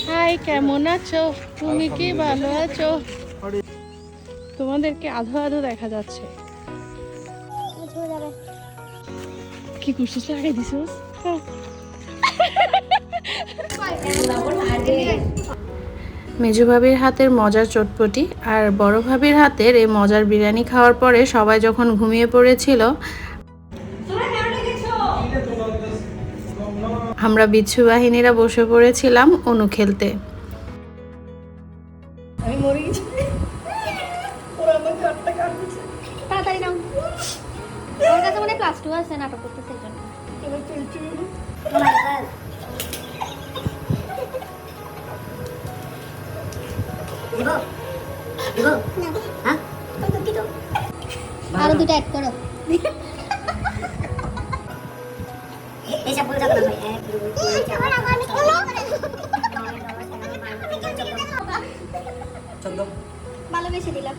High, কেমন আছো? তুমি কি ভালো আছো? তোমাদেরকে আধো আধো দেখা যাচ্ছে। কি করছিস? লাগাই দিছিস? মেজো ভাবির হাতের মজার চটপটি আর বড় ভাবির হাতের এই মজার বিরিয়ানি খাওয়ার পরে সবাই যখন ঘুমিয়ে পড়েছিল, আমরা বিচ্ছু বাহিনীরা বসে পড়েছিলাম অনু খেলতে। তাড়াতাড়ি নাও, ওর কাছে মনে ক্লাস 2 আছে, নাটক করতেছে এই জন্য। আরো দুটো অ্যাড করো। ভালোবেসে দিলাম।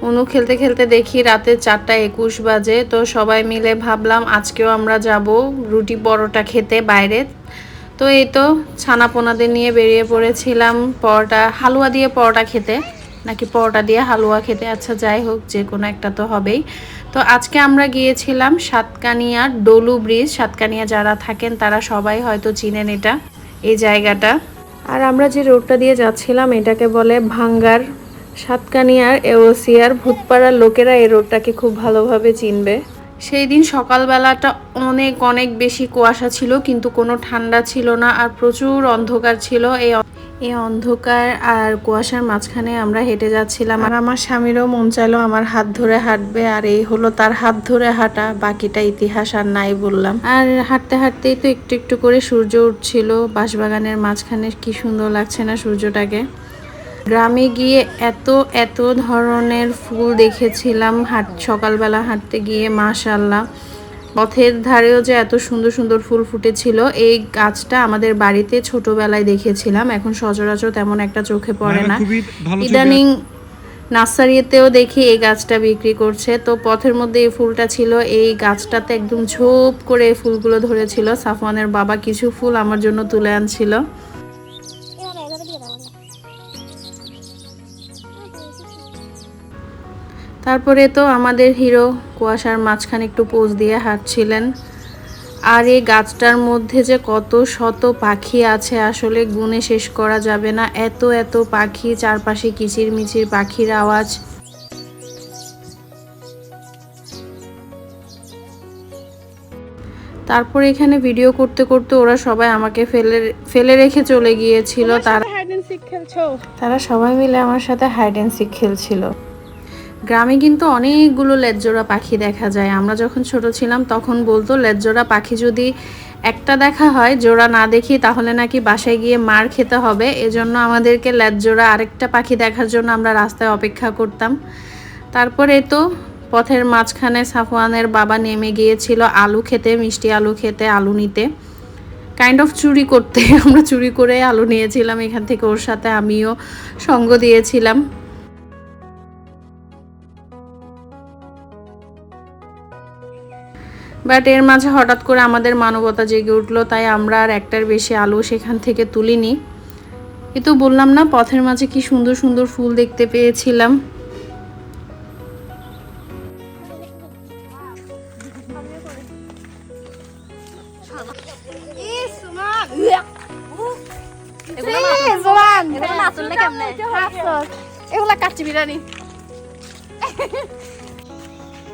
অনু খেলতে খেলতে দেখি রাতে 4:21 বাজে। তো সবাই মিলে ভাবলাম আজকেও আমরা যাব রুটি পরোটা খেতে বাইরে। তো এই তো ছানা পোনাদের নিয়ে বেরিয়ে পড়েছিলাম পরোটা হালুয়া দিয়ে পরোটা খেতে, নাকি পরোটা দিয়ে হালুয়া খেতে, আচ্ছা যাই হোক, যে কোনো একটা তো হবেই। তো আজকে আমরা গিয়েছিলাম সাতকানিয়ার ডলু ব্রিজ। সাতকানিয়া যারা থাকেন তারা সবাই হয়তো চিনেন এটা, এই জায়গাটা। আর আমরা যে রোডটা দিয়ে যাচ্ছিলাম এটাকে বলে ভাঙ্গার। সাতকানিয়ার এওসিয়ার ভূতপাড়ার লোকেরা এই রোডটাকে খুব ভালোভাবে চিনবে। সেই দিন সকালবেলাটা অনেক অনেক বেশি কুয়াশা ছিল, কিন্তু কোনো ঠান্ডা ছিল না, আর প্রচুর অন্ধকার ছিল। এই অন্ধকার আর কুয়াশার মাঝখানে আমরা হেঁটে যাচ্ছিলাম, আর আমার স্বামীরও মন চাইলো আমার হাত ধরে হাঁটবে, আর এই হলো তার হাত ধরে হাঁটা। বাকিটা ইতিহাস আর নাই বললাম। আর হাঁটতে হাঁটতেই তো একটু একটু করে সূর্য উঠছিল বাঁশবাগানের মাঝখানে। কি সুন্দর লাগছে না সূর্যটাকে। গ্রামে গিয়ে এত এত ধরনের ফুল দেখেছিলাম সকালবেলা হাঁটতে গিয়ে, মাশাআল্লাহ। পথের ধারেও যে এত সুন্দর সুন্দর ফুল ফুটেছিল। এই গাছটা আমাদের বাড়িতে ছোটবেলায় দেখেছিলাম, এখন সচরাচর তেমন একটা চোখে পড়ে না। ইদানিং নার্সারিতেও দেখি এই গাছটা বিক্রি করছে। তো পথের মধ্যে এই ফুলটা ছিল, এই গাছটাতে একদম ঝোপ করে এই ফুলগুলো ধরেছিল। সাফওয়ানের বাবা কিছু ফুল আমার জন্য তুলে আনছিল। তারপরে তো আমাদের হিরো কুয়াশার মাঝখানে একটু পোজ দিয়ে হাঁটছিলেন। আর এই গাছটার মধ্যে যে কত শত পাখি আছে আসলে গুণে শেষ করা যাবে না। এত এত পাখি, চারপাশে কিচিরমিচির পাখির আওয়াজ। তারপর এখানে ভিডিও করতে করতে ওরা সবাই আমাকে ফেলে রেখে চলে গিয়েছিল। তারা সবাই মিলে আমার সাথে হাইড অ্যান্ড সিক খেলছিল। গ্রামে কিন্তু অনেকগুলো লেজজোড়া পাখি দেখা যায়। আমরা যখন ছোট ছিলাম তখন বলতো লেজজোড়া পাখি যদি একটা দেখা হয়, জোড়া না দেখি, তাহলে নাকি বাসায় গিয়ে মার খেতে হবে। এজন্য আমাদেরকে লেজজোড়া আরেকটা পাখি দেখার জন্য আমরা রাস্তায় অপেক্ষা করতাম। তারপরে তো পথের মাঝখানে সাফওয়ানের বাবা নেমে গিয়েছিল আলু খেতে, মিষ্টি আলু খেতে, আলু নিতে, কাইন্ড অফ চুরি করতে। আমরা চুরি করে আলু নিয়েছিলাম এখান থেকে, ওর সাথে আমিও সঙ্গ দিয়েছিলাম। বাট এর মাঝে হঠাৎ করে আমাদের মানবতা জেগে উঠলো, তাই আমরা আর একটার বেশি আলু সেখান থেকে তুলিনি। এ তো বললাম না পথের মাঝে কি সুন্দর সুন্দর ফুল দেখতে পেয়েছিলাম। এগুলা কাচ্চি বিরিয়ানি।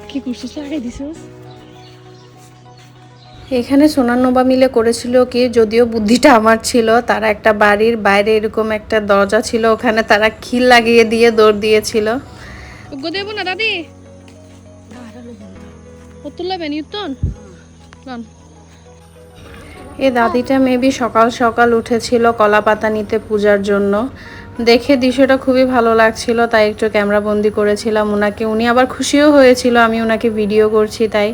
কি করছিস? লাগাই দিছিস? এখানে সোনান্নবা মিলে করেছিল কি, যদিও বুদ্ধিটা আমার ছিল, তারা একটা বাড়ির বাইরে এরকম একটা দরজা ছিল, ওখানে তারা খিল লাগিয়ে দিয়ে দৌড় দিয়েছিল। উগ্র দেব না দাদি, তুলবেন ইউতন। এই দাদিটা মেবি সকাল সকাল উঠেছিল কলা পাতা নিতে পূজার জন্য। দেখে দৃশ্যটা খুবই ভালো লাগছিল, তাই একটু ক্যামেরা বন্দি করেছিলাম ওনাকে। উনি আবার খুশিও হয়েছিল আমি ওনাকে ভিডিও করছি তাই।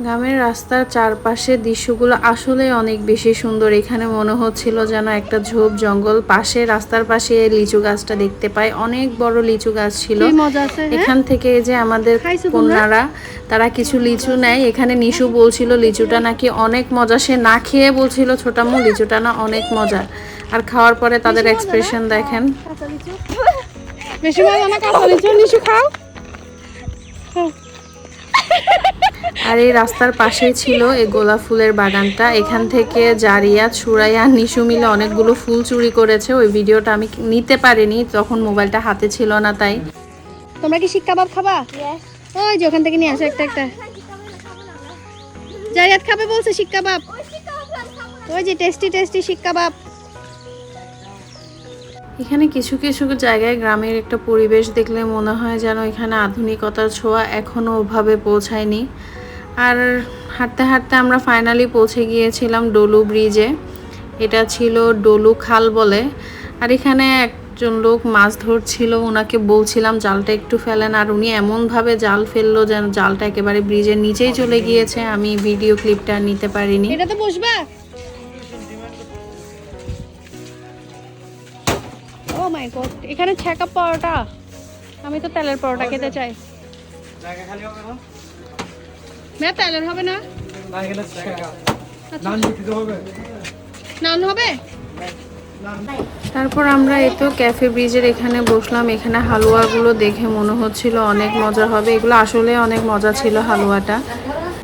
গ্রামের রাস্তার চারপাশে দৃশ্যগুলো আসলে অনেক বেশি সুন্দর। এখানে মনে হচ্ছিল যেন একটা ঝোপ জঙ্গল, পাশে রাস্তার পাশে লিচু গাছটা দেখতে পাই, অনেক বড় লিচু গাছ ছিল। কি মজা আছে, হ্যাঁ? এখান থেকে এই যে আমাদের খাইছো তোমরা? কন্যারা তারা কিছু লিচু নেয়। এখানে নিশু বলছিল লিচুটা নাকি অনেক মজা, সে না খেয়ে বলছিল ছোটামু লিচুটা না অনেক মজা, আর খাওয়ার পরে তাদের এক্সপ্রেশন দেখেন। কাঁচা লিচু। বেশি মজা না কাঁচা লিচু, নিশু খাও। আর এই রাস্তার পাশেই ছিল এই গোলাপ ফুলের বাগানটা। এখান থেকে জারিয়া, ছুরাইয়া, নিশু মিলে অনেকগুলো ফুল চুরি করেছে। ওই ভিডিওটা আমি নিতে পারিনি, তখন মোবাইলটা হাতে ছিল না তাই। তোমরা কি শিক কাবাব খাবা? Yes. ওই যে ওখান থেকে নিয়ে আসো একটা একটা। জারিয়াত খাবে বলছে শিক কাবাব। ওই যে টেস্টি টেস্টি শিক কাবাব। এখানে কিছু কিছু জায়গায় গ্রামের একটা পরিবেশ দেখলে মনে হয় যেন এখানে আধুনিকতার ছোঁয়া এখনও ওভাবে পৌঁছায়নি। আর হাঁটতে হাঁটতে আমরা ফাইনালি পৌঁছে গিয়েছিলাম ডলু ব্রিজে। এটা ছিল ডলু খাল বলে। আর এখানে একজন লোক মাছ ধরছিল, ওনাকে বলছিলাম জালটা একটু ফেলেন, আর উনি এমনভাবে জাল ফেললো যেন জালটা একেবারে ব্রিজের নিচেই চলে গিয়েছে। আমি ভিডিও ক্লিপটা নিতে পারিনি। এটাতে বসবা? ও মাই গড, এখানে ছ্যাঁকা পরোটা। আমি তো তেলের পরোটা খেতে চাই। না তেলের হবে না? নান হবে? তারপর আমরা এই তো ক্যাফে ব্রিজের এখানে বসলাম। এখানে হালুয়াগুলো দেখে মনে হচ্ছিল অনেক মজা হবে। এগুলো আসলে অনেক মজা ছিল হালুয়াটা।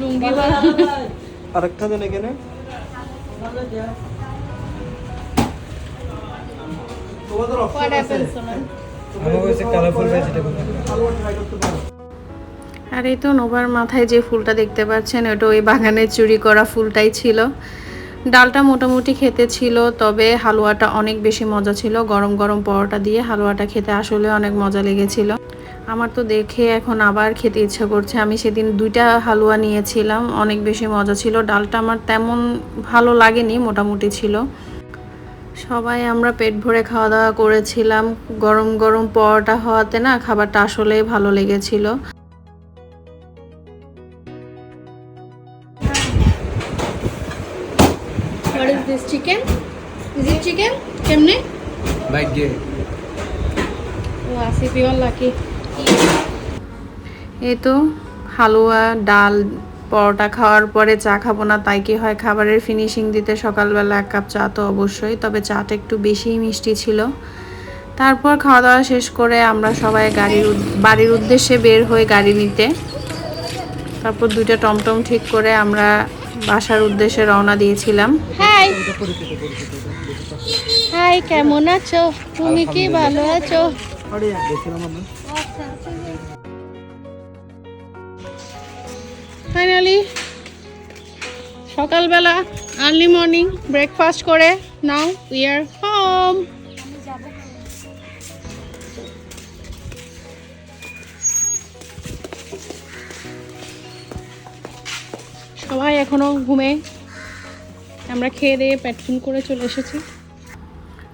লুঙ্গি বা আরেকটা দেন এখানে। what happens Sonal? আমার কাছে কালারফুল ভেজিটেবল। আর এই তো নোভার মাথায় যে ফুলটা দেখতে পাচ্ছেন ওটা ওই বাগানের চুরি করা ফুলটাই ছিল। ডালটা মোটামুটি খেতে ছিল, তবে হালুয়াটা অনেক বেশি মজা ছিল। গরম গরম পরোটা দিয়ে হালুয়াটা খেতে আসলে অনেক মজা লেগেছিল। আমার তো দেখে এখন আবার খেতে ইচ্ছা করছে। আমি সেদিন 2টা হালুয়া নিয়েছিলাম, অনেক বেশি মজা ছিল। ডালটা আমার তেমন ভালো লাগেনি, মোটামুটি ছিল। সবাই আমরা পেট ভরে খাওয়া দাওয়া করেছিলাম। গরম গরম পরোটা হওয়াতে না খাবারটা আসলেই ভালো লেগেছিল। What is this chicken? Is it chicken? কেমনে? লাইক গে। ও আসিফ ইউ আর লাকি। এই তো হালুয়া, ডাল, পরোটা খাওয়ার পরে চা খাবো না তাই কি হয়, খাবারের ফিনিশিং দিতে সকালবেলা 1 কাপ চা তো অবশ্যই, তবে চাটা একটু বেশিই মিষ্টি ছিল। তারপর খাওয়া দাওয়া শেষ করে আমরা সবাই বাড়ির উদ্দেশ্যে বের হই গাড়ি নিতে। তারপর 2টা টমটম ঠিক করে আমরা বাসার উদ্দেশ্যে রওনা দিয়েছিলাম। হাই হাই, কেমন আছো? তুমি কি ভালো আছো? দেখছিলাম আমরা। ফাইনালি সকালবেলা আর্লি মর্নিং ব্রেকফাস্ট করে নাও উই আর হোম। সবাই এখনো ঘুমে, আমরা খেয়ে দিয়ে পেট ফুল করে চলে এসেছি।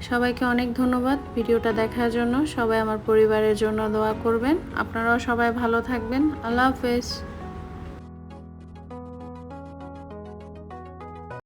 সবাইকে অনেক ধন্যবাদ ভিডিওটা দেখার জন্য। সবাই আমার পরিবারের জন্য দোয়া করবেন। আপনারাও সবাই ভালো থাকবেন। আল্লাহ হাফেজ।